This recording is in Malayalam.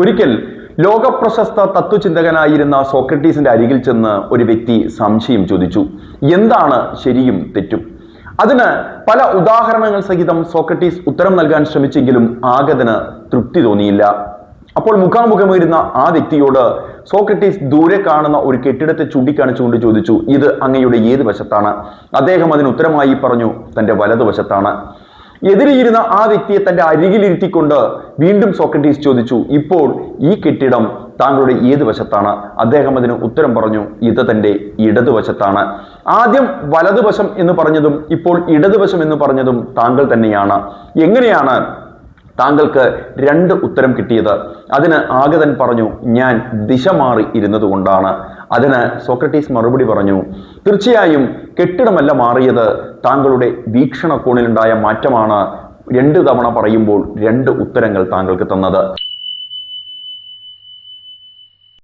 ഒരിക്കൽ ലോകപ്രശസ്ത തത്വചിന്തകനായിരുന്ന സോക്രട്ടീസിന്റെ അരികിൽ ചെന്ന് ഒരു വ്യക്തി സംശയം ചോദിച്ചു. എന്താണ് ശരിയും തെറ്റും? അതിന് പല ഉദാഹരണങ്ങൾ സഹിതം സോക്രട്ടീസ് ഉത്തരം നൽകാൻ ശ്രമിച്ചെങ്കിലും ആഗതന് തൃപ്തി തോന്നിയില്ല. അപ്പോൾ മുഖാമുഖമിരുന്ന ആ വ്യക്തിയോട് സോക്രട്ടീസ് ദൂരെ കാണുന്ന ഒരു കെട്ടിടത്തെ ചൂണ്ടിക്കാണിച്ചുകൊണ്ട് ചോദിച്ചു, ഇത് അങ്ങയുടെ ഏത് വശത്താണ്? അദ്ദേഹം അതിന് ഉത്തരമായി പറഞ്ഞു, തന്റെ വലതുവശത്താണ്. എതിരെയിരുന്ന ആ വ്യക്തിയെ തന്റെ അരികിലിരുത്തിക്കൊണ്ട് വീണ്ടും സോക്രട്ടീസ് ചോദിച്ചു, ഇപ്പോൾ ഈ കെട്ടിടം താങ്കളുടെ ഏത് വശത്താണ്? അദ്ദേഹം അതിന് ഉത്തരം പറഞ്ഞു, ഇത് തന്റെ ഇടതുവശത്താണ്. ആദ്യം വലതുവശം എന്ന് പറഞ്ഞതും ഇപ്പോൾ ഇടതുവശം എന്ന് പറഞ്ഞതും താങ്കൾ തന്നെയാണ്. എങ്ങനെയാണ് താങ്കൾക്ക് രണ്ട് ഉത്തരം കിട്ടിയത്? അതിന് ആഗതൻ പറഞ്ഞു, ഞാൻ ദിശ മാറി ഇരുന്നത് കൊണ്ടാണ്. അതിന് സോക്രട്ടീസ് മറുപടി പറഞ്ഞു, തീർച്ചയായും കെട്ടിടമല്ല മാറിയത്, താങ്കളുടെ വീക്ഷണകോണിലുണ്ടായ മാറ്റമാണ് 2 തവണ പറയുമ്പോൾ 2 ഉത്തരങ്ങൾ താങ്കൾക്ക് തന്നത്.